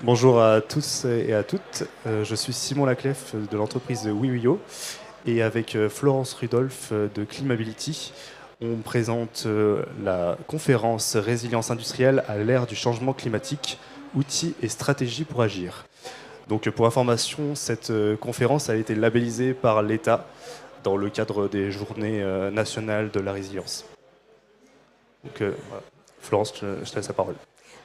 Bonjour à tous et à toutes. Je suis Simon Laclef de l'entreprise WeWio et avec Florence Rudolph de Climability, on présente la conférence Résilience industrielle à l'ère du changement climatique, outils et stratégies pour agir. Donc pour information, cette conférence a été labellisée par l'État dans le cadre des journées nationales de la résilience. Donc voilà. Florence, je te laisse la parole.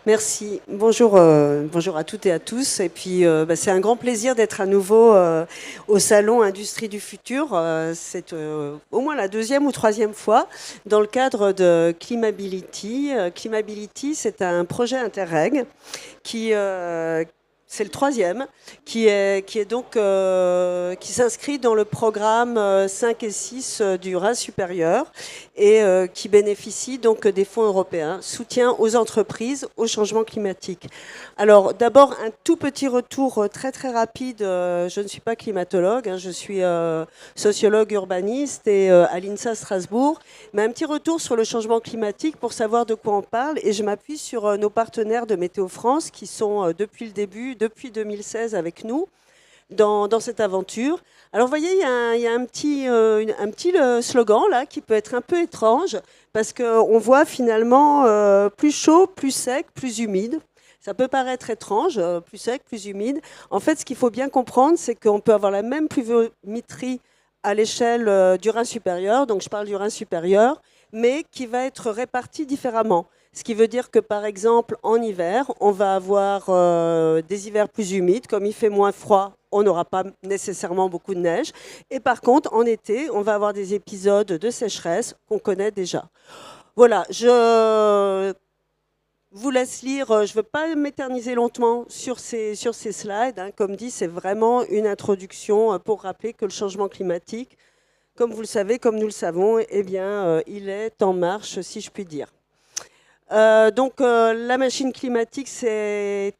Merci. Bonjour, bonjour à toutes et à tous. Et puis, c'est un grand plaisir d'être à nouveau au salon Industrie du futur. C'est au moins la deuxième ou troisième fois dans le cadre de Climability. Climability, c'est un projet Interreg qui c'est le troisième, qui s'inscrit dans le programme 5 et 6 du Rhin supérieur et qui bénéficie donc des fonds européens, soutien aux entreprises au changement climatique. Alors d'abord un tout petit retour très très rapide. Je ne suis pas climatologue, hein, je suis sociologue urbaniste et à l'INSA Strasbourg, mais un petit retour sur le changement climatique pour savoir de quoi on parle, et je m'appuie sur nos partenaires de Météo France qui sont depuis le début, depuis 2016 avec nous dans cette aventure. Alors vous voyez, il y a un petit slogan là qui peut être un peu étrange parce qu'on voit finalement plus chaud, plus sec, plus humide. Ça peut paraître étrange, plus sec, plus humide. En fait, ce qu'il faut bien comprendre, c'est qu'on peut avoir la même pluviométrie à l'échelle du Rhin supérieur, donc je parle du Rhin supérieur, mais qui va être répartie différemment. Ce qui veut dire que, par exemple, en hiver, on va avoir des hivers plus humides. Comme il fait moins froid, on n'aura pas nécessairement beaucoup de neige. Et par contre, en été, on va avoir des épisodes de sécheresse qu'on connaît déjà. Voilà, je vous laisse lire. Je ne veux pas m'éterniser longtemps sur ces slides. Hein. Comme dit, c'est vraiment une introduction pour rappeler que le changement climatique, comme vous le savez, comme nous le savons, eh bien, il est en marche, si je puis dire. La machine climatique, c'est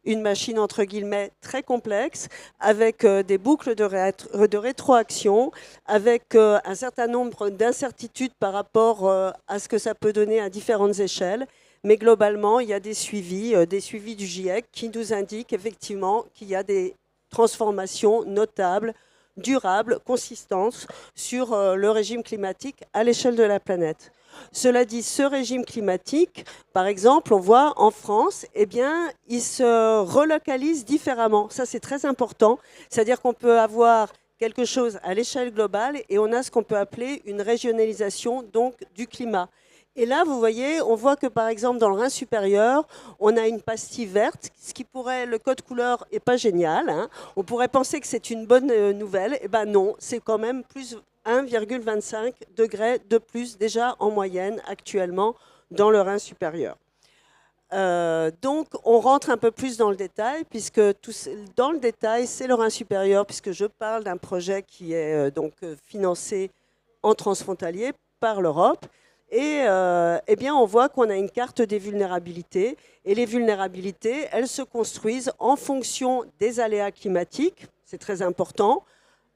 une machine entre guillemets très complexe, avec des boucles de rétroaction, avec un certain nombre d'incertitudes par rapport à ce que ça peut donner à différentes échelles. Mais globalement, il y a des suivis du GIEC qui nous indiquent effectivement qu'il y a des transformations notables, durables, consistantes sur le régime climatique à l'échelle de la planète. Cela dit, ce régime climatique, par exemple, on voit en France, eh bien, il se relocalise différemment. Ça, c'est très important. C'est-à-dire qu'on peut avoir quelque chose à l'échelle globale et on a ce qu'on peut appeler une régionalisation donc, du climat. Et là, vous voyez, on voit que, par exemple, dans le Rhin supérieur, on a une pastille verte, ce qui pourrait, le code couleur n'est pas génial. Hein. On pourrait penser que c'est une bonne nouvelle. Eh bien non, c'est quand même plus 1,25 degrés de plus déjà en moyenne actuellement dans le Rhin supérieur. Donc on rentre un peu plus dans le détail, puisque dans le détail, c'est le Rhin supérieur, puisque je parle d'un projet qui est financé en transfrontalier par l'Europe. Et eh bien, on voit qu'on a une carte des vulnérabilités. Et les vulnérabilités, elles se construisent en fonction des aléas climatiques. C'est très important.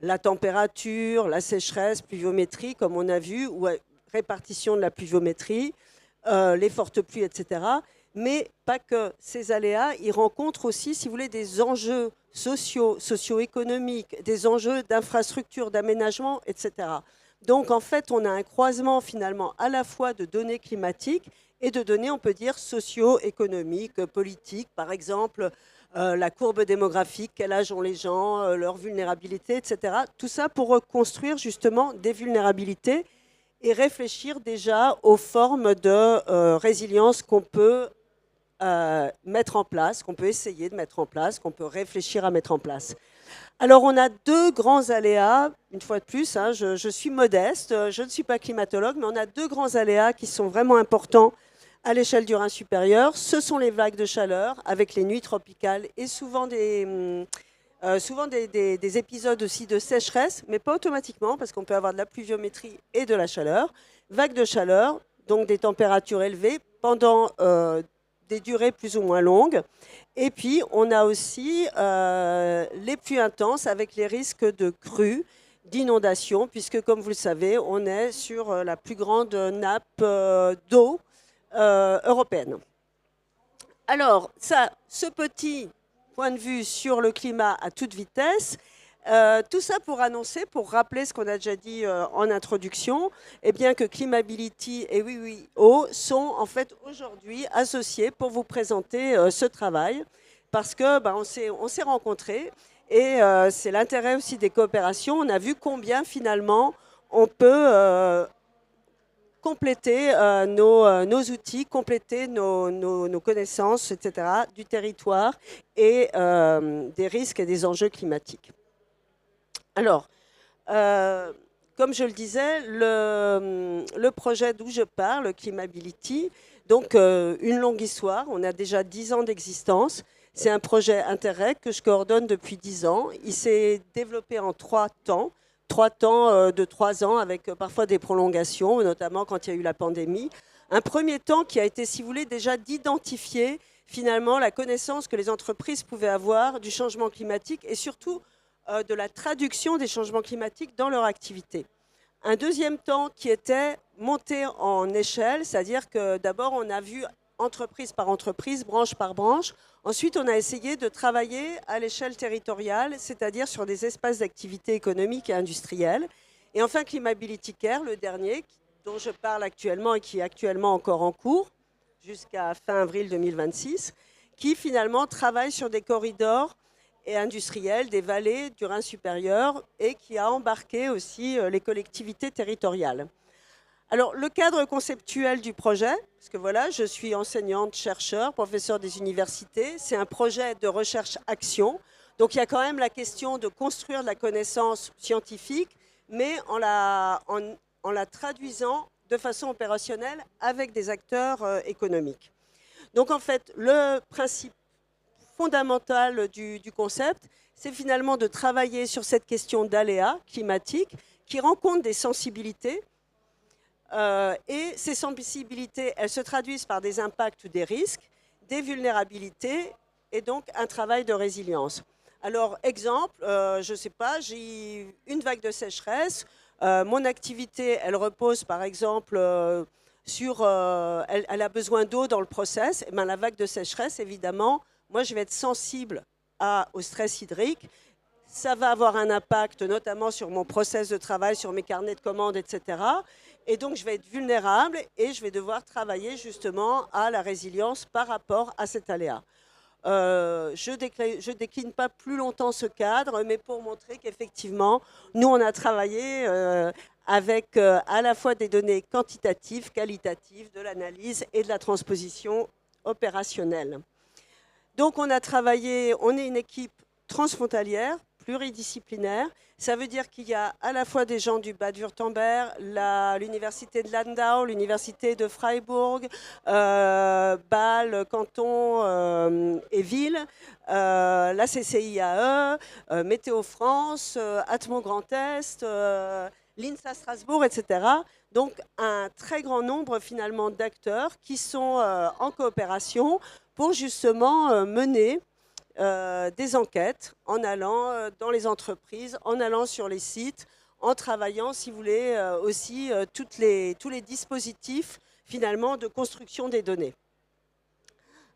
La température, la sécheresse, pluviométrie, comme on a vu, ou répartition de la pluviométrie, les fortes pluies, etc. Mais pas que. Ces aléas, ils rencontrent aussi, si vous voulez, des enjeux sociaux, socio-économiques, des enjeux d'infrastructure, d'aménagement, etc. Donc, en fait, on a un croisement, finalement, à la fois de données climatiques et de données, on peut dire, socio-économiques, politiques. Par exemple, la courbe démographique, quel âge ont les gens, leur vulnérabilité, etc. Tout ça pour reconstruire justement des vulnérabilités et réfléchir déjà aux formes de résilience qu'on peut mettre en place, qu'on peut essayer de mettre en place, qu'on peut réfléchir à mettre en place. Alors, on a deux grands aléas, une fois de plus, hein, je suis modeste, je ne suis pas climatologue, mais on a deux grands aléas qui sont vraiment importants à l'échelle du Rhin supérieur. Ce sont les vagues de chaleur avec les nuits tropicales et souvent des épisodes aussi de sécheresse, mais pas automatiquement, parce qu'on peut avoir de la pluviométrie et de la chaleur. Vagues de chaleur, donc des températures élevées pendant des durées plus ou moins longues. Et puis, on a aussi les pluies intenses avec les risques de crues, d'inondations, puisque, comme vous le savez, on est sur la plus grande nappe d'eau européenne. Alors, ce petit point de vue sur le climat à toute vitesse. Tout ça pour annoncer, pour rappeler ce qu'on a déjà dit en introduction, eh bien que Climability et WiWiO sont en fait aujourd'hui associés pour vous présenter ce travail, parce que on s'est rencontrés et c'est l'intérêt aussi des coopérations. On a vu combien finalement on peut compléter nos outils, compléter nos connaissances, etc., du territoire et des risques et des enjeux climatiques. Alors, comme je le disais, le projet d'où je parle, Climability, donc une longue histoire, on a déjà 10 ans d'existence. C'est un projet Interreg que je coordonne depuis 10 ans. Il s'est développé en 3 temps. 3 temps de 3 ans avec parfois des prolongations, notamment quand il y a eu la pandémie. Un premier temps qui a été, si vous voulez, déjà d'identifier finalement la connaissance que les entreprises pouvaient avoir du changement climatique et surtout de la traduction des changements climatiques dans leur activité. Un deuxième temps qui était monté en échelle, c'est-à-dire que d'abord on a vu entreprise par entreprise, branche par branche. Ensuite, on a essayé de travailler à l'échelle territoriale, c'est-à-dire sur des espaces d'activité économique et industrielle. Et enfin, Climability Care, le dernier, dont je parle actuellement et qui est actuellement encore en cours, jusqu'à fin avril 2026, qui finalement travaille sur des corridors et industriels, des vallées du Rhin supérieur, et qui a embarqué aussi les collectivités territoriales. Alors, le cadre conceptuel du projet, parce que voilà, je suis enseignante, chercheur, professeur des universités, c'est un projet de recherche-action. Donc, il y a quand même la question de construire de la connaissance scientifique, mais en la traduisant de façon opérationnelle avec des acteurs économiques. Donc, en fait, le principe fondamental du concept, c'est finalement de travailler sur cette question d'aléas climatiques qui rencontrent des sensibilités. Et ces sensibilités, elles se traduisent par des impacts ou des risques, des vulnérabilités et donc un travail de résilience. Alors, exemple, je ne sais pas, j'ai une vague de sécheresse. Mon activité, elle repose par exemple sur... elle a besoin d'eau dans le process. Et bien, la vague de sécheresse, évidemment, moi, je vais être sensible au stress hydrique. Ça va avoir un impact notamment sur mon process de travail, sur mes carnets de commandes, etc. Et donc, je vais être vulnérable et je vais devoir travailler justement à la résilience par rapport à cet aléa. Je décline pas plus longtemps ce cadre, mais pour montrer qu'effectivement, nous, on a travaillé avec à la fois des données quantitatives, qualitatives, de l'analyse et de la transposition opérationnelle. Donc, on a travaillé, on est une équipe transfrontalière, pluridisciplinaire. Ça veut dire qu'il y a à la fois des gens du Bade-Wurtemberg, l'université de Landau, l'université de Freiburg, Bâle, Canton et Ville, la CCIAE, Météo France, Atmo Grand Est, l'INSA Strasbourg, etc. Donc un très grand nombre finalement d'acteurs qui sont en coopération pour justement mener des enquêtes en allant dans les entreprises, en allant sur les sites, en travaillant, si vous voulez, aussi tous les dispositifs finalement de construction des données.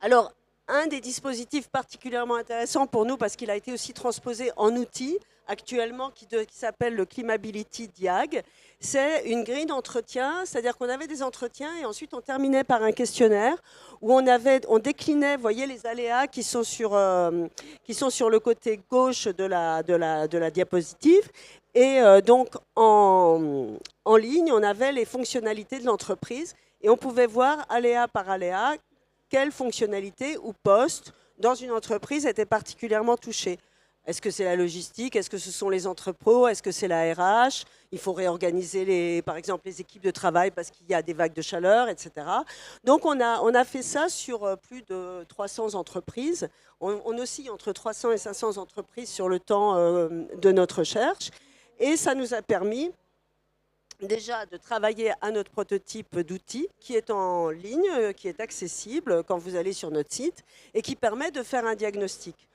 Alors, un des dispositifs particulièrement intéressants pour nous, parce qu'il a été aussi transposé en outil actuellement qui s'appelle le Climability Diag, c'est une grille d'entretien, c'est-à-dire qu'on avait des entretiens et ensuite on terminait par un questionnaire où on déclinait, vous voyez, les aléas qui sont sur le côté gauche de la diapositive. Et donc, en ligne, on avait les fonctionnalités de l'entreprise et on pouvait voir aléa par aléa quelle fonctionnalité ou poste dans une entreprise était particulièrement touchée. Est-ce que c'est la logistique? Est-ce que ce sont les entrepôts? Est-ce que c'est la RH? Il faut réorganiser, par exemple, les équipes de travail parce qu'il y a des vagues de chaleur, etc. Donc, on a fait ça sur plus de 300 entreprises. On oscille entre 300 et 500 entreprises sur le temps de notre recherche. Et ça nous a permis déjà de travailler à notre prototype d'outil qui est en ligne, qui est accessible quand vous allez sur notre site et qui permet de faire un diagnostic.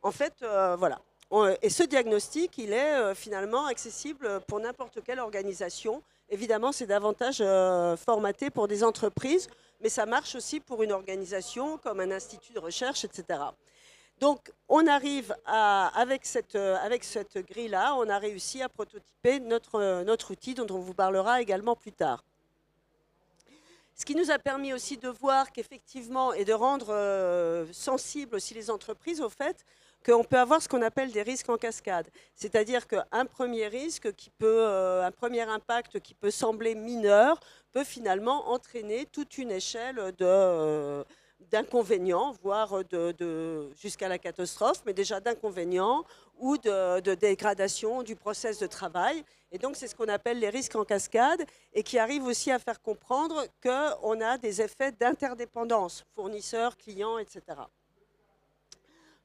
En fait, voilà. Et ce diagnostic, il est finalement accessible pour n'importe quelle organisation. Évidemment, c'est davantage formaté pour des entreprises, mais ça marche aussi pour une organisation comme un institut de recherche, etc. Donc, on arrive avec cette grille-là, on a réussi à prototyper notre outil dont on vous parlera également plus tard. Ce qui nous a permis aussi de voir qu'effectivement, et de rendre sensibles aussi les entreprises au fait qu'on peut avoir ce qu'on appelle des risques en cascade. C'est-à-dire qu'un premier risque, un premier impact qui peut sembler mineur, peut finalement entraîner toute une échelle d'inconvénients, voire jusqu'à la catastrophe, mais déjà d'inconvénients ou de dégradation du process de travail. Et donc, c'est ce qu'on appelle les risques en cascade et qui arrivent aussi à faire comprendre qu'on a des effets d'interdépendance, fournisseurs, clients, etc.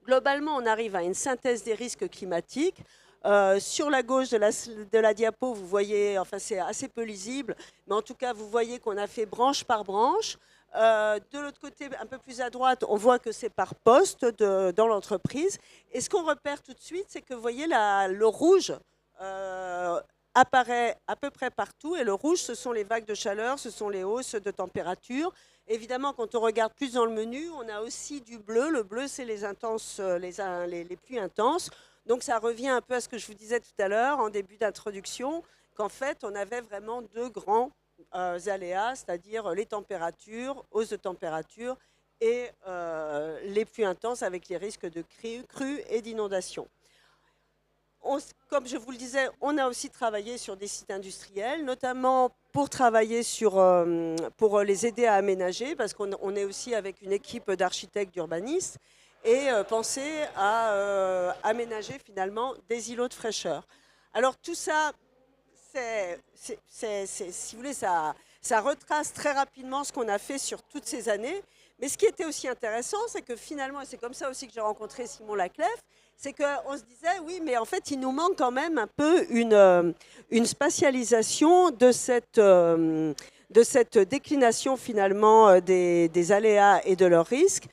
Globalement, on arrive à une synthèse des risques climatiques. Sur la gauche de la diapo, vous voyez, enfin c'est assez peu lisible, mais en tout cas, vous voyez qu'on a fait branche par branche. De l'autre côté, un peu plus à droite, on voit que c'est par poste dans l'entreprise. Et ce qu'on repère tout de suite, c'est que vous voyez, le rouge apparaît à peu près partout. Et le rouge, ce sont les vagues de chaleur, ce sont les hausses de température. Évidemment, quand on regarde plus dans le menu, on a aussi du bleu. Le bleu, c'est les pluies intenses. Donc, ça revient un peu à ce que je vous disais tout à l'heure, en début d'introduction, qu'en fait, on avait vraiment deux grands aléas, c'est-à-dire les températures, hausse de température, et les pluies intenses avec les risques de crues et d'inondations. Comme je vous le disais, on a aussi travaillé sur des sites industriels, notamment pour travailler pour les aider à aménager, parce qu'on est aussi avec une équipe d'architectes, d'urbanistes, et penser à aménager finalement des îlots de fraîcheur. Alors tout ça, si vous voulez, ça retrace très rapidement ce qu'on a fait sur toutes ces années. Mais ce qui était aussi intéressant, c'est que finalement, et c'est comme ça aussi que j'ai rencontré Simon Lacleffe, c'est qu'on se disait, oui, mais en fait, il nous manque quand même un peu une spatialisation de cette déclination finalement des aléas et de leurs risques,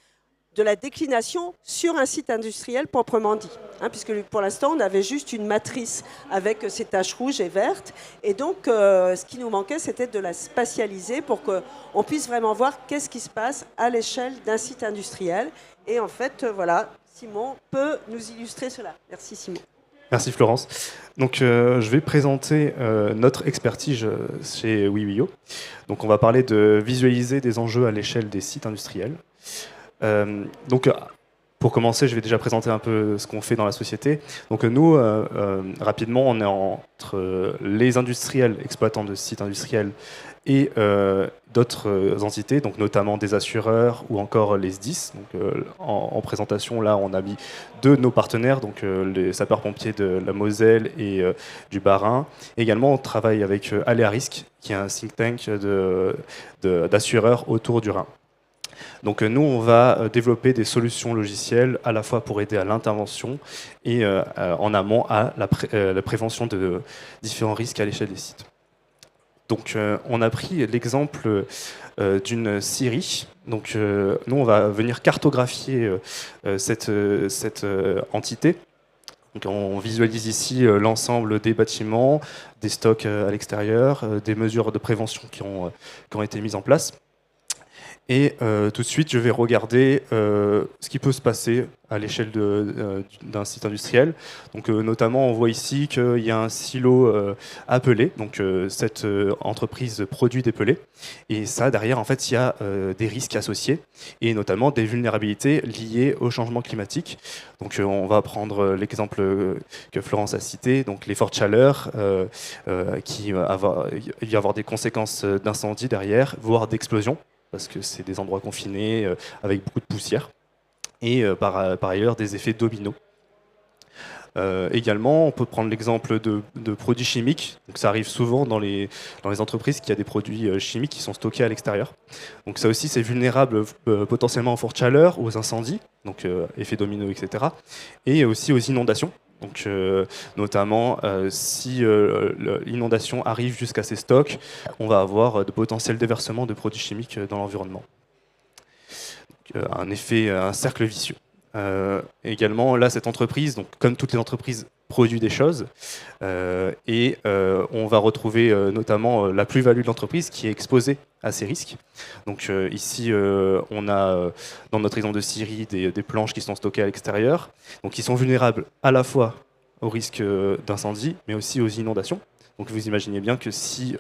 de la déclination sur un site industriel proprement dit. Puisque pour l'instant, on avait juste une matrice avec ces taches rouges et vertes. Et donc, ce qui nous manquait, c'était de la spatialiser pour qu'on puisse vraiment voir qu'est-ce qui se passe à l'échelle d'un site industriel. Et en fait, voilà, Simon peut nous illustrer cela. Merci Simon. Merci Florence. Donc, je vais présenter notre expertise chez WiWio. Donc, on va parler de visualiser des enjeux à l'échelle des sites industriels. Donc, pour commencer, je vais déjà présenter un peu ce qu'on fait dans la société. Donc nous, rapidement, on est entre les industriels exploitants de sites industriels et d'autres entités, donc notamment des assureurs ou encore les SDIS. Donc, en présentation, là, on a mis deux de nos partenaires, donc les sapeurs-pompiers de la Moselle et du Bas-Rhin. Également, on travaille avec Aléa Risque, qui est un think tank d'assureurs autour du Rhin. Donc nous, on va développer des solutions logicielles à la fois pour aider à l'intervention et en amont à la prévention de différents risques à l'échelle des sites. Donc on a pris l'exemple d'une scierie. Donc nous, on va venir cartographier cette entité. Donc on visualise ici l'ensemble des bâtiments, des stocks à l'extérieur, des mesures de prévention qui ont été mises en place. Et tout de suite, je vais regarder ce qui peut se passer à l'échelle d'un site industriel. Donc, notamment, on voit ici qu'il y a un silo à pelés. Donc, cette entreprise produit des pelés. Et ça, derrière, en fait, il y a des risques associés et notamment des vulnérabilités liées au changement climatique. Donc, on va prendre l'exemple que Florence a cité, donc les fortes chaleurs, il va y avoir des conséquences d'incendie derrière, voire d'explosion, parce que c'est des endroits confinés avec beaucoup de poussière, et par ailleurs des effets domino. Également, on peut prendre l'exemple de produits chimiques. Donc, ça arrive souvent dans les entreprises qu'il y a des produits chimiques qui sont stockés à l'extérieur. Donc ça aussi, c'est vulnérable potentiellement aux fortes chaleurs, aux incendies, donc effets domino, etc. Et aussi aux inondations. Donc, notamment, si l'inondation arrive jusqu'à ces stocks, on va avoir de potentiels déversements de produits chimiques dans l'environnement. Un cercle vicieux. Également, là, cette entreprise, donc, comme toutes les entreprises, produit des choses. Et on va retrouver notamment la plus-value de l'entreprise qui est exposée à ces risques. Donc ici, on a dans notre exemple de Syrie des planches qui sont stockées à l'extérieur, donc qui sont vulnérables à la fois au risque d'incendie, mais aussi aux inondations. Donc vous imaginez bien que si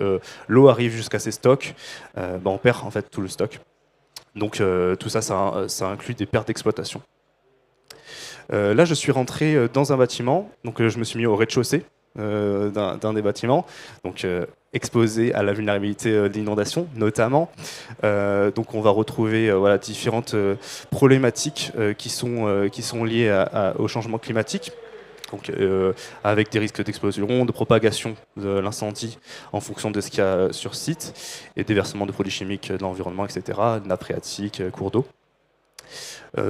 l'eau arrive jusqu'à ces stocks, on perd en fait tout le stock. Donc tout ça, ça inclut des pertes d'exploitation. Là, je suis rentré dans un bâtiment, donc je me suis mis au rez-de-chaussée d'un des bâtiments, donc exposé à la vulnérabilité de l'inondation notamment. Donc on va retrouver voilà, différentes problématiques qui sont liées au changement climatique. Donc, avec des risques d'explosion, de propagation de l'incendie en fonction de ce qu'il y a sur site, et déversement de produits chimiques de l'environnement, etc., nappes phréatiques, cours d'eau.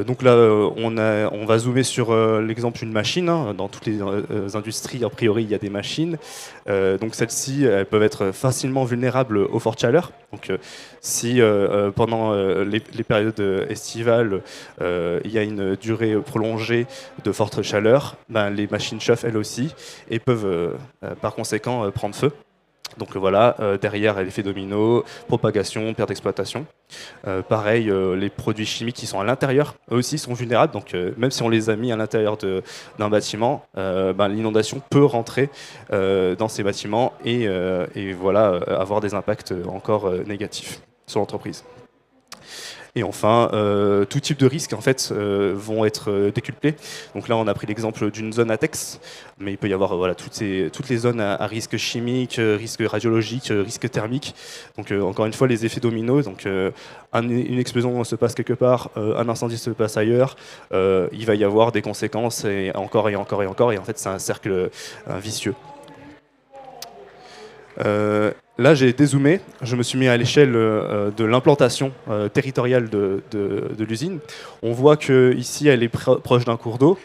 Donc là, on va zoomer sur l'exemple d'une machine. Dans toutes les industries, a priori, il y a des machines. Donc celles-ci, elles peuvent être facilement vulnérables aux fortes chaleurs. Donc si pendant les périodes estivales, il y a une durée prolongée de forte chaleur, les machines chauffent elles aussi et peuvent par conséquent prendre feu. Donc voilà, derrière l'effet domino, propagation, perte d'exploitation. Pareil, les produits chimiques qui sont à l'intérieur, eux aussi sont vulnérables. Donc même si on les a mis à l'intérieur d'un bâtiment, l'inondation peut rentrer dans ces bâtiments et voilà, avoir des impacts encore négatifs sur l'entreprise. Et enfin, tout type de risques en fait, vont être décuplés. Donc là, on a pris l'exemple d'une zone ATEX, mais il peut y avoir voilà, toutes les zones à risque chimique, risque radiologique, risque thermique. Donc encore une fois, les effets dominos. Donc une explosion se passe quelque part, un incendie se passe ailleurs, il va y avoir des conséquences et encore et encore et encore. Et en fait, c'est un cercle vicieux. Là, j'ai dézoomé, je me suis mis à l'échelle de l'implantation territoriale de l'usine. On voit qu'ici, elle est proche d'un cours d'eau.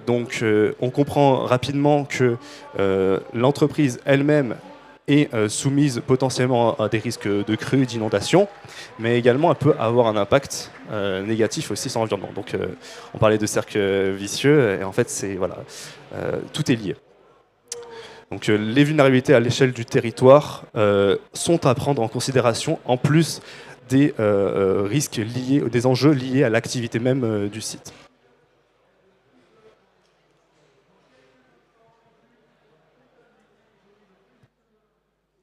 Donc, on comprend rapidement que l'entreprise elle-même est soumise potentiellement à des risques de crues, d'inondations, mais également elle peut avoir un impact négatif aussi sur l'environnement. Donc, on parlait de cercle vicieux, et en fait, voilà, tout est lié. Donc les vulnérabilités à l'échelle du territoire sont à prendre en considération en plus des risques liés, des enjeux liés à l'activité même du site.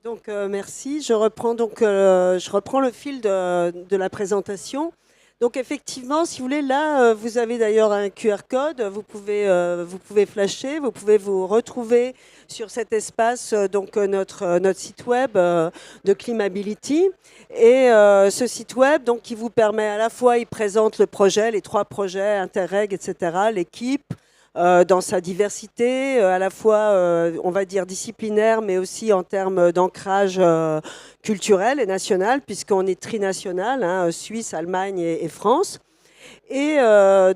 Donc merci. Je reprends le fil de la présentation. Donc effectivement, si vous voulez, là, vous avez d'ailleurs un QR code, vous pouvez flasher, vous pouvez vous retrouver sur cet espace, donc notre site web de Climability. Et ce site web, donc, qui vous permet à la fois, il présente le projet, les 3 projets, Interreg, etc., l'équipe, dans sa diversité, à la fois, on va dire, disciplinaire, mais aussi en termes d'ancrage culturel et national, puisqu'on est trinational, Suisse, Allemagne et France. Et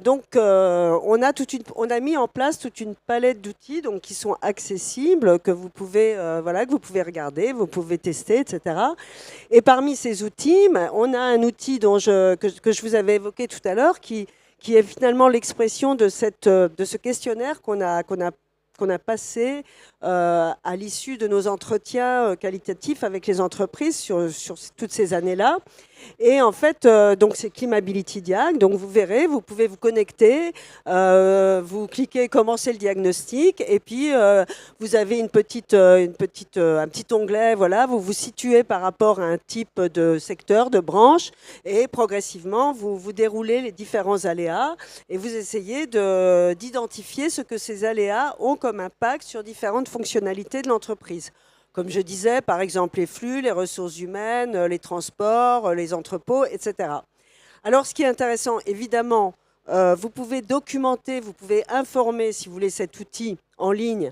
donc, on a mis en place toute une palette d'outils donc, qui sont accessibles, que vous pouvez regarder, vous pouvez tester, etc. Et parmi ces outils, on a un outil que je vous avais évoqué tout à l'heure, qui est finalement l'expression de ce questionnaire qu'on a passé à l'issue de nos entretiens qualitatifs avec les entreprises sur toutes ces années-là. Et en fait, donc c'est Climability Diag. Donc vous verrez, vous pouvez vous connecter, vous cliquez commencer le diagnostic, et puis vous avez un petit onglet. Voilà, vous vous situez par rapport à un type de secteur, de branche, et progressivement vous déroulez les différents aléas et vous essayez d'identifier ce que ces aléas ont comme impact sur différentes fonctionnalités de l'entreprise. Comme je disais, par exemple, les flux, les ressources humaines, les transports, les entrepôts, etc. Alors, ce qui est intéressant, évidemment, vous pouvez documenter, vous pouvez informer, si vous voulez, cet outil en ligne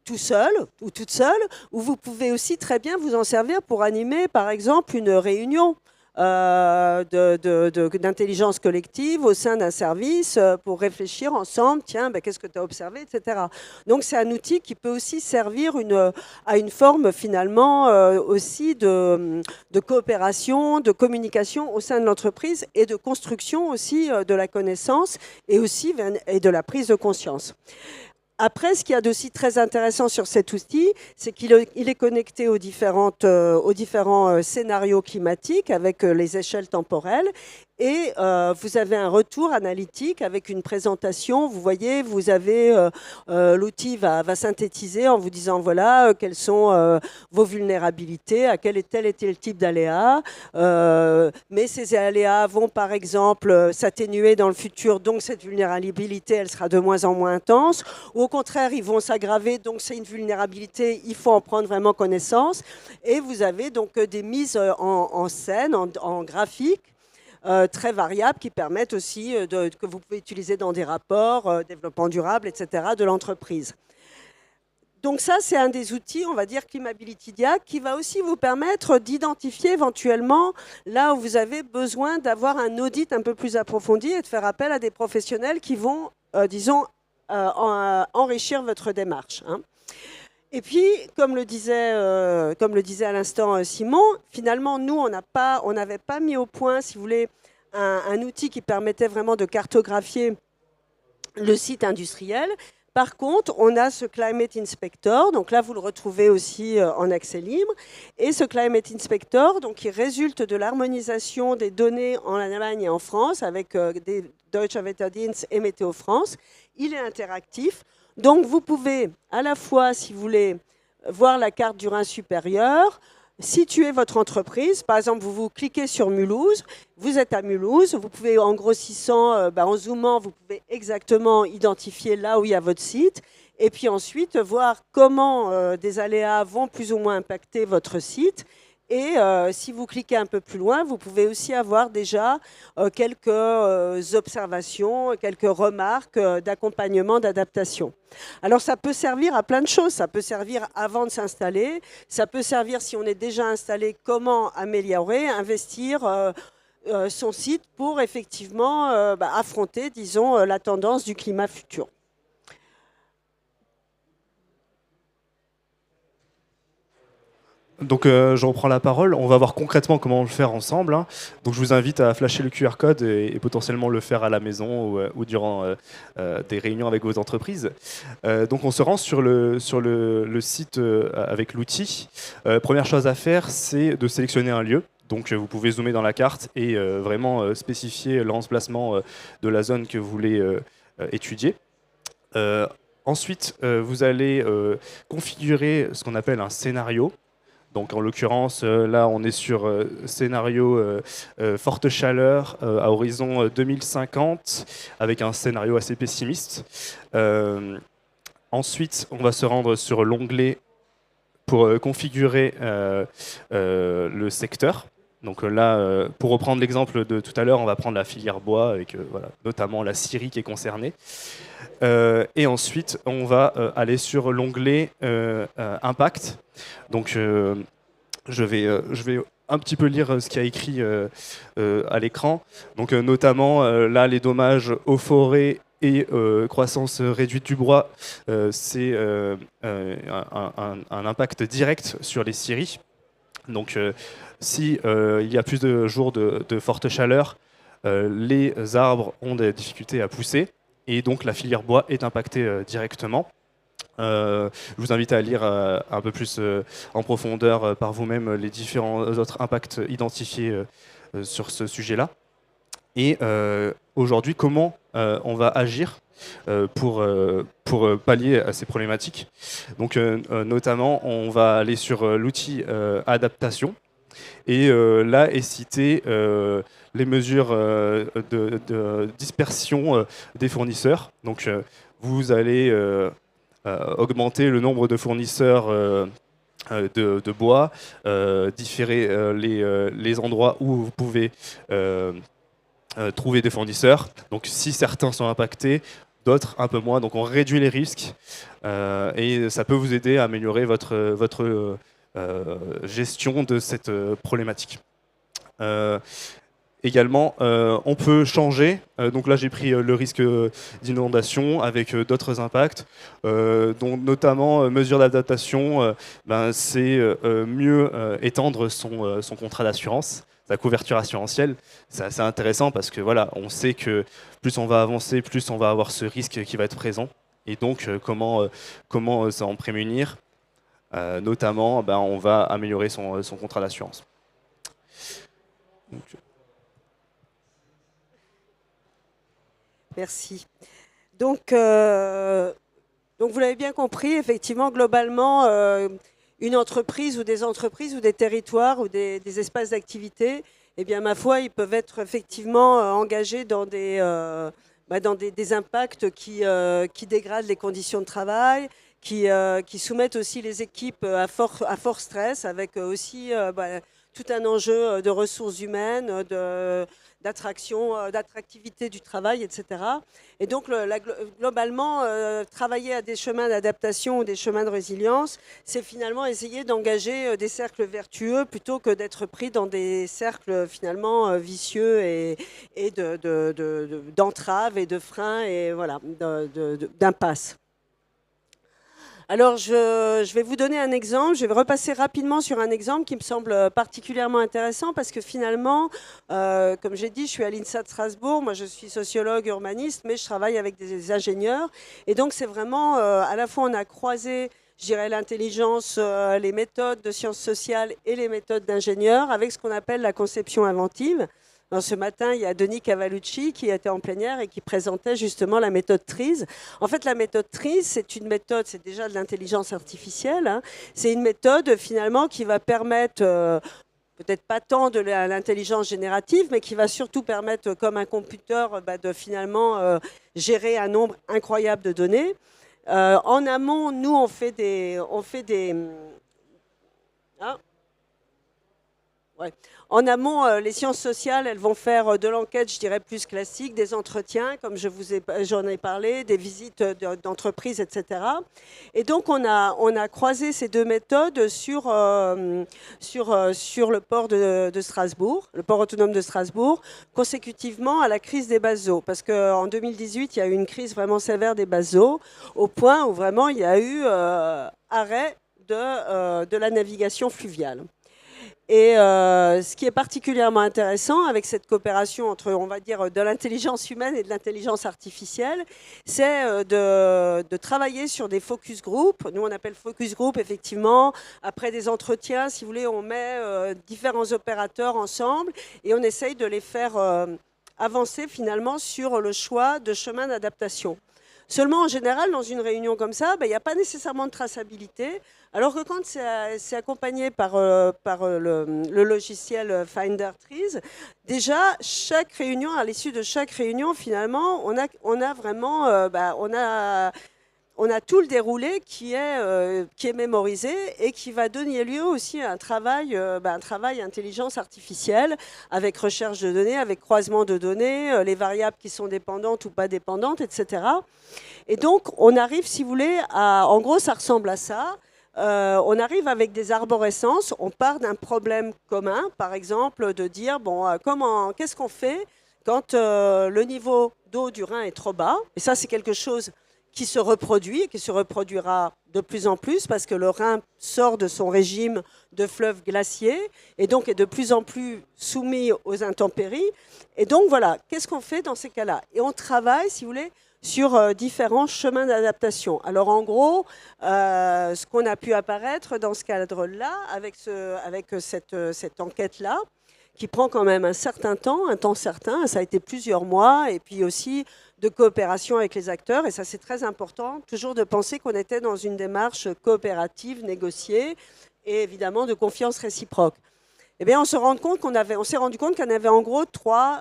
tout seul ou toute seule, ou vous pouvez aussi très bien vous en servir pour animer, par exemple, une réunion. d'intelligence collective au sein d'un service pour réfléchir ensemble, tiens, ben, qu'est-ce que tu as observé, etc. Donc c'est un outil qui peut aussi servir à une forme finalement aussi de coopération, de communication au sein de l'entreprise et de construction aussi de la connaissance et aussi et de la prise de conscience. Après, ce qu'il y a d'aussi très intéressant sur cet outil, c'est qu'il est connecté aux différents scénarios climatiques avec les échelles temporelles. Et vous avez un retour analytique avec une présentation. Vous voyez, vous avez l'outil va synthétiser en vous disant voilà quelles sont vos vulnérabilités, à tel était le type d'aléa. Mais ces aléas vont par exemple s'atténuer dans le futur, donc cette vulnérabilité elle sera de moins en moins intense. Ou au contraire, ils vont s'aggraver, donc c'est une vulnérabilité, il faut en prendre vraiment connaissance. Et vous avez donc des mises en scène, en graphique. Très variables qui permettent aussi que vous pouvez utiliser dans des rapports, développement durable, etc. de l'entreprise. Donc ça, c'est un des outils, on va dire, Climability Dia, qui va aussi vous permettre d'identifier éventuellement là où vous avez besoin d'avoir un audit un peu plus approfondi et de faire appel à des professionnels qui vont, disons, enrichir votre démarche. Hein. Et puis, comme le disait à l'instant Simon, finalement, nous, on n'avait pas mis au point, si vous voulez, un outil qui permettait vraiment de cartographier le site industriel. Par contre, on a ce Climate Inspector, donc là, vous le retrouvez aussi en accès libre. Et ce Climate Inspector, donc, qui résulte de l'harmonisation des données en Allemagne et en France, avec des Deutscher Wetterdienst et Météo France, il est interactif. Donc, vous pouvez à la fois, si vous voulez, voir la carte du Rhin supérieur, situer votre entreprise. Par exemple, vous cliquez sur Mulhouse, vous êtes à Mulhouse, vous pouvez, en grossissant, en zoomant, vous pouvez exactement identifier là où il y a votre site. Et puis ensuite, voir comment des aléas vont plus ou moins impacter votre site. Et si vous cliquez un peu plus loin, vous pouvez aussi avoir déjà quelques observations, quelques remarques d'accompagnement, d'adaptation. Alors ça peut servir à plein de choses. Ça peut servir avant de s'installer. Ça peut servir si on est déjà installé, comment améliorer, investir son site pour effectivement affronter, disons, la tendance du climat futur. Donc je reprends la parole, on va voir concrètement comment le faire ensemble. Hein. Donc je vous invite à flasher le QR code et potentiellement le faire à la maison ou durant des réunions avec vos entreprises. Donc on se rend sur le site avec l'outil. Première chose à faire, c'est de sélectionner un lieu. Donc vous pouvez zoomer dans la carte et vraiment spécifier l'emplacement de la zone que vous voulez étudier. Ensuite, vous allez configurer ce qu'on appelle un scénario. Donc en l'occurrence, là on est sur scénario forte chaleur à horizon 2050 avec un scénario assez pessimiste. Ensuite, on va se rendre sur l'onglet pour configurer le secteur. Donc là, pour reprendre l'exemple de tout à l'heure, on va prendre la filière bois avec voilà, notamment la scierie qui est concernée. Et ensuite, on va aller sur l'onglet Impact. Donc, je vais un petit peu lire ce qu'il y a écrit à l'écran. Donc, notamment, là, les dommages aux forêts et croissance réduite du bois, c'est un impact direct sur les scieries. Donc, si il y a plus de jours de forte chaleur, les arbres ont des difficultés à pousser et donc la filière bois est impactée directement. Je vous invite à lire un peu plus en profondeur par vous-même les différents autres impacts identifiés sur ce sujet-là. Et aujourd'hui, comment on va agir pour pallier à ces problématiques. Donc, notamment, on va aller sur l'outil adaptation. Et là est cité les mesures de dispersion des fournisseurs. Donc, vous allez augmenter le nombre de fournisseurs de bois, différer les endroits où vous pouvez trouver des fournisseurs. Donc si certains sont impactés, d'autres un peu moins. Donc on réduit les risques et ça peut vous aider à améliorer votre gestion de cette problématique. Également, on peut changer. Donc là, j'ai pris le risque d'inondation avec d'autres impacts, dont notamment mesures d'adaptation. C'est mieux étendre son contrat d'assurance, sa couverture assurantielle. C'est assez intéressant parce que voilà, on sait que plus on va avancer, plus on va avoir ce risque qui va être présent. Et donc, comment s'en prémunir. Notamment, on va améliorer son contrat d'assurance. Merci. Donc vous l'avez bien compris, effectivement, globalement, une entreprise ou des entreprises ou des territoires ou des espaces d'activité, eh bien, ma foi, ils peuvent être effectivement engagés dans des impacts qui dégradent les conditions de travail, qui soumettent aussi les équipes à fort stress, avec aussi tout un enjeu de ressources humaines, d'attractivité du travail, etc. Et donc, globalement, travailler à des chemins d'adaptation ou des chemins de résilience, c'est finalement essayer d'engager des cercles vertueux plutôt que d'être pris dans des cercles finalement vicieux et d'entraves et de freins et voilà, d'impasses. Alors, je vais vous donner un exemple. Je vais repasser rapidement sur un exemple qui me semble particulièrement intéressant parce que finalement, comme j'ai dit, je suis à l'INSA de Strasbourg. Moi, je suis sociologue urbaniste, mais je travaille avec des ingénieurs. Et donc, c'est vraiment, à la fois, on a croisé, je dirais, l'intelligence, les méthodes de sciences sociales et les méthodes d'ingénieurs avec ce qu'on appelle la conception inventive. Alors, ce matin, il y a Denis Cavalucci qui était en plénière et qui présentait justement la méthode TRIZ. En fait, la méthode TRIZ, c'est une méthode, c'est déjà de l'intelligence artificielle. Hein. C'est une méthode finalement qui va permettre, peut-être pas tant de l'intelligence générative, mais qui va surtout permettre, comme un computer, de finalement gérer un nombre incroyable de données. En amont, nous, on fait des ouais. En amont, les sciences sociales, elles vont faire de l'enquête, je dirais, plus classique, des entretiens, comme j'en ai parlé, des visites d'entreprises, etc. Et donc, on a croisé ces deux méthodes sur le port de Strasbourg, le port autonome de Strasbourg, consécutivement à la crise des bases eaux. Parce qu'en 2018, il y a eu une crise vraiment sévère des bases eaux, au point où vraiment il y a eu arrêt de la navigation fluviale. Et ce qui est particulièrement intéressant avec cette coopération entre, on va dire, de l'intelligence humaine et de l'intelligence artificielle, c'est de travailler sur des focus group. Nous, on appelle focus group, effectivement, après des entretiens, si vous voulez, on met différents opérateurs ensemble et on essaye de les faire avancer finalement sur le choix de chemin d'adaptation. Seulement, en général, dans une réunion comme ça, il n'y a pas nécessairement de traçabilité, alors que quand c'est accompagné par le logiciel Finder Trees, déjà, chaque réunion, à l'issue de chaque réunion, finalement, on a vraiment on a tout le déroulé qui est mémorisé et qui va donner lieu aussi à un travail intelligence artificielle avec recherche de données, avec croisement de données, les variables qui sont dépendantes ou pas dépendantes, etc. Et donc, on arrive, si vous voulez, en gros, ça ressemble à ça. On arrive avec des arborescences, on part d'un problème commun, par exemple, de dire, qu'est-ce qu'on fait quand le niveau d'eau du Rhin est trop bas? Et ça, c'est quelque chose qui se reproduit et qui se reproduira de plus en plus parce que le Rhin sort de son régime de fleuve glacier et donc est de plus en plus soumis aux intempéries. Et donc, voilà, qu'est-ce qu'on fait dans ces cas-là? Et on travaille, si vous voulez, sur différents chemins d'adaptation. Alors en gros, ce qu'on a pu apparaître dans ce cadre-là, avec cette enquête-là, qui prend quand même un temps certain, ça a été plusieurs mois, et puis aussi de coopération avec les acteurs, et ça c'est très important, toujours de penser qu'on était dans une démarche coopérative, négociée, et évidemment de confiance réciproque. Eh bien, on s'est rendu compte qu'on avait en gros trois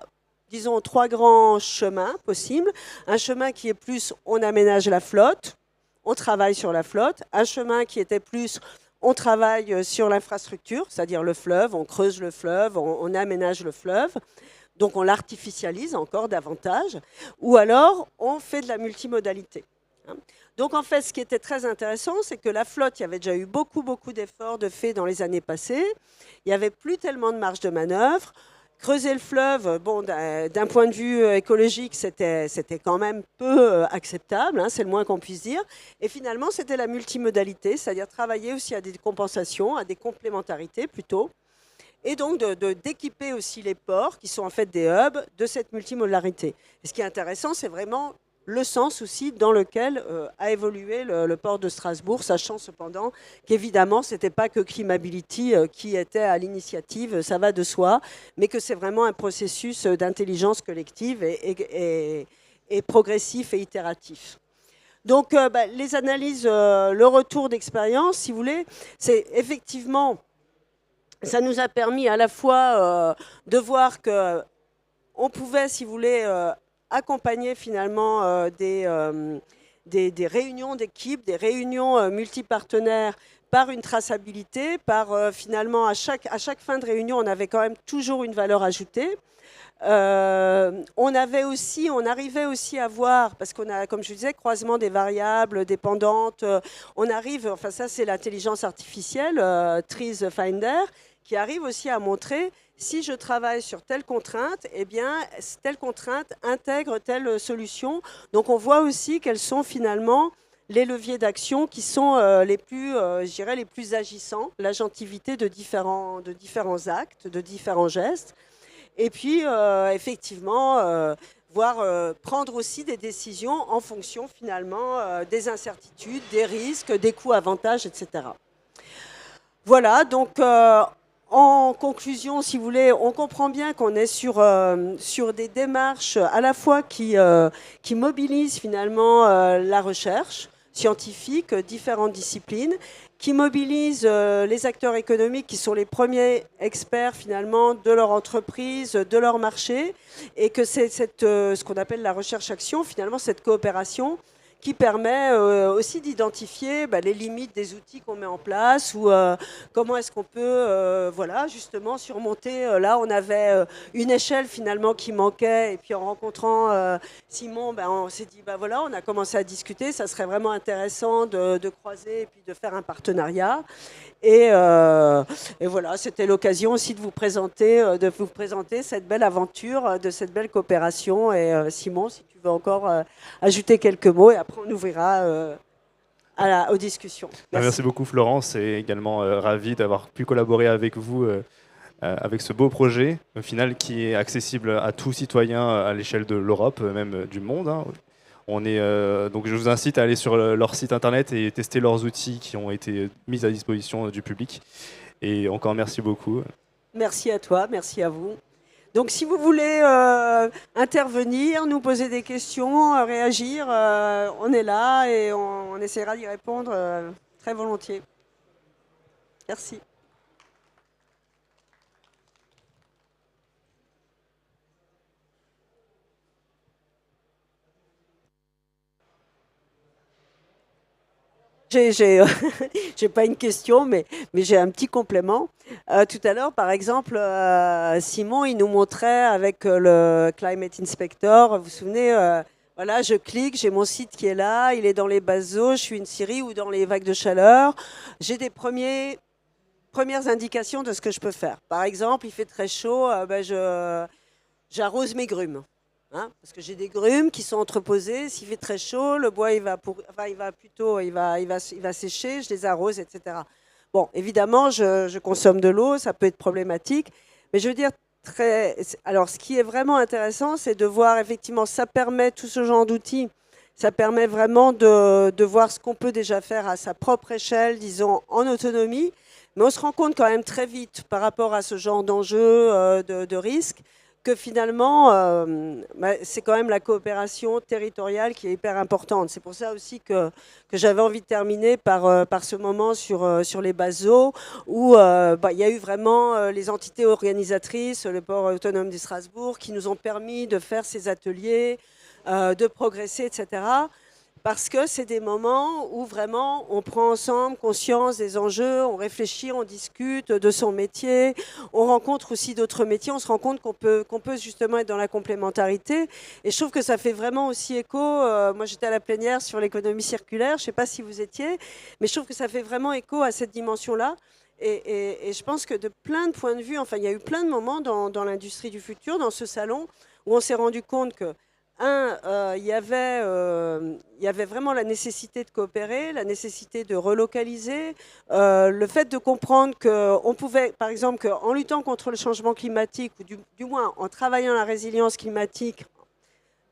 grands chemins possibles. Un chemin qui est plus, on aménage la flotte, on travaille sur la flotte. Un chemin qui était plus, on travaille sur l'infrastructure, c'est-à-dire le fleuve, on creuse le fleuve, on aménage le fleuve. Donc on l'artificialise encore davantage. Ou alors, on fait de la multimodalité. Donc en fait, ce qui était très intéressant, c'est que la flotte, il y avait déjà eu beaucoup d'efforts de fait dans les années passées. Il n'y avait plus tellement de marge de manœuvre. Creuser le fleuve, bon, d'un point de vue écologique, c'était quand même peu acceptable, c'est le moins qu'on puisse dire. Et finalement, c'était la multimodalité, c'est-à-dire travailler aussi à des compensations, à des complémentarités plutôt. Et donc d'équiper aussi les ports, qui sont en fait des hubs, de cette multimodarité. Et ce qui est intéressant, c'est vraiment le sens aussi dans lequel a évolué le port de Strasbourg, sachant cependant qu'évidemment, ce n'était pas que Climability qui était à l'initiative, ça va de soi, mais que c'est vraiment un processus d'intelligence collective et progressif et itératif. Donc, les analyses, le retour d'expérience, si vous voulez, c'est effectivement, ça nous a permis à la fois de voir qu'on pouvait, si vous voulez, accompagner finalement des réunions d'équipe, des réunions multipartenaires par une traçabilité, par finalement à chaque fin de réunion, on avait quand même toujours une valeur ajoutée. On arrivait aussi à voir, parce qu'on a, comme je disais, croisement des variables dépendantes, on arrive, enfin ça c'est l'intelligence artificielle, Trees Finder, qui arrive aussi à montrer si je travaille sur telle contrainte, eh bien, telle contrainte intègre telle solution. Donc, on voit aussi quels sont finalement les leviers d'action qui sont les plus agissants, l'agentivité de différents actes, de différents gestes. Et puis, effectivement, prendre aussi des décisions en fonction finalement des incertitudes, des risques, des coûts, avantages, etc. Voilà, donc en conclusion, si vous voulez, on comprend bien qu'on est sur des démarches à la fois qui mobilisent finalement la recherche scientifique, différentes disciplines, qui mobilisent les acteurs économiques qui sont les premiers experts finalement de leur entreprise, de leur marché, et que c'est ce qu'on appelle la recherche-action, finalement cette coopération qui permet aussi d'identifier les limites des outils qu'on met en place ou comment est-ce qu'on peut justement surmonter. Là, on avait une échelle finalement qui manquait et puis en rencontrant Simon, on s'est dit, voilà, on a commencé à discuter, ça serait vraiment intéressant de croiser et puis de faire un partenariat. Et voilà, c'était l'occasion aussi de vous présenter cette belle aventure, de cette belle coopération. Et Simon, si tu veux encore ajouter quelques mots, et après on ouvrira aux discussions. Merci beaucoup Florence, et également ravi d'avoir pu collaborer avec vous avec ce beau projet, au final, qui est accessible à tout citoyen à l'échelle de l'Europe, même du monde. Donc je vous incite à aller sur leur site internet et tester leurs outils qui ont été mis à disposition du public. Et encore merci beaucoup. Merci à toi, merci à vous. Donc si vous voulez intervenir, nous poser des questions, réagir, on est là et on essaiera d'y répondre très volontiers. Merci. J'ai pas une question, mais j'ai un petit complément. Tout à l'heure, par exemple, Simon, il nous montrait avec le Climate Inspector, vous vous souvenez, voilà, je clique, j'ai mon site qui est là, il est dans les bases d'eau, je suis une scierie ou dans les vagues de chaleur. J'ai des premières indications de ce que je peux faire. Par exemple, il fait très chaud, j'arrose mes grumes. Parce que j'ai des grumes qui sont entreposées. S'il fait très chaud, le bois il va sécher. Je les arrose, etc. Bon, évidemment, je consomme de l'eau, ça peut être problématique, mais je veux dire alors, ce qui est vraiment intéressant, c'est de voir effectivement, ça permet tout ce genre d'outils. Ça permet vraiment de voir ce qu'on peut déjà faire à sa propre échelle, disons en autonomie. Mais on se rend compte quand même très vite par rapport à ce genre d'enjeux, de risques, que finalement, c'est quand même la coopération territoriale qui est hyper importante. C'est pour ça aussi que j'avais envie de terminer par ce moment sur les bases eaux, où il y a eu vraiment les entités organisatrices, le port autonome de Strasbourg, qui nous ont permis de faire ces ateliers, de progresser, etc. parce que c'est des moments où vraiment on prend ensemble conscience des enjeux, on réfléchit, on discute de son métier, on rencontre aussi d'autres métiers, on se rend compte qu'on peut justement être dans la complémentarité. Et je trouve que ça fait vraiment aussi écho. Moi, j'étais à la plénière sur l'économie circulaire, je ne sais pas si vous étiez, mais je trouve que ça fait vraiment écho à cette dimension-là. Et je pense que de plein de points de vue, enfin, il y a eu plein de moments dans l'industrie du futur, dans ce salon, où on s'est rendu compte que il y avait vraiment la nécessité de coopérer, la nécessité de relocaliser, le fait de comprendre qu'on pouvait, par exemple, qu'en luttant contre le changement climatique, ou du moins en travaillant la résilience climatique,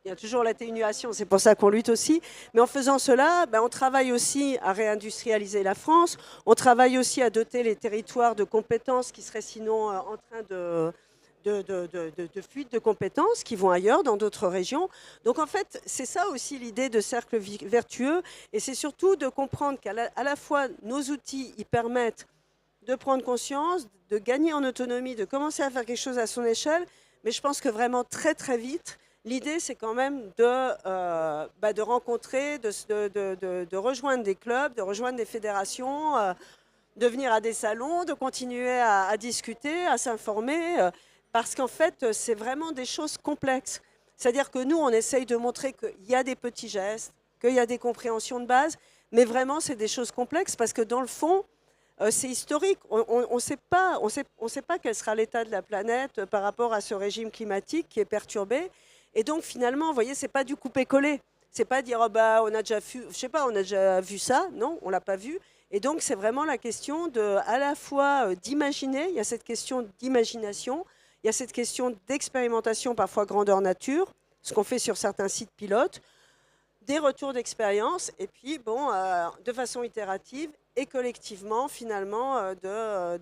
il y a toujours l'atténuation, c'est pour ça qu'on lutte aussi. Mais en faisant cela, on travaille aussi à réindustrialiser la France, on travaille aussi à doter les territoires de compétences qui seraient sinon en train de fuite de compétences qui vont ailleurs, dans d'autres régions. Donc en fait, c'est ça aussi l'idée de cercle vertueux, et c'est surtout de comprendre qu'à la fois nos outils y permettent de prendre conscience, de gagner en autonomie, de commencer à faire quelque chose à son échelle, mais je pense que vraiment très très vite, l'idée c'est quand même de rencontrer, de rejoindre des clubs, de rejoindre des fédérations, de venir à des salons, de continuer à discuter, à s'informer, parce qu'en fait, c'est vraiment des choses complexes. C'est-à-dire que nous, on essaye de montrer qu'il y a des petits gestes, qu'il y a des compréhensions de base, mais vraiment, c'est des choses complexes, parce que dans le fond, c'est historique. On ne sait pas quel sera l'état de la planète par rapport à ce régime climatique qui est perturbé. Et donc, finalement, vous voyez, ce n'est pas du couper-coller. C'est pas dire, oh bah, on a déjà vu, je sais pas, on a déjà vu ça. Non, on ne l'a pas vu. Et donc, c'est vraiment la question à la fois d'imaginer, il y a cette question d'imagination, il y a cette question d'expérimentation, parfois grandeur nature, ce qu'on fait sur certains sites pilotes, des retours d'expérience, et puis, de façon itérative et collectivement, finalement,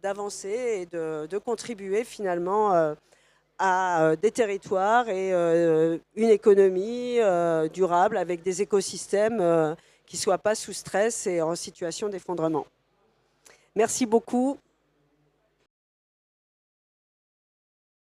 d'avancer et de contribuer, finalement, à des territoires et une économie durable avec des écosystèmes qui ne soient pas sous stress et en situation d'effondrement. Merci beaucoup.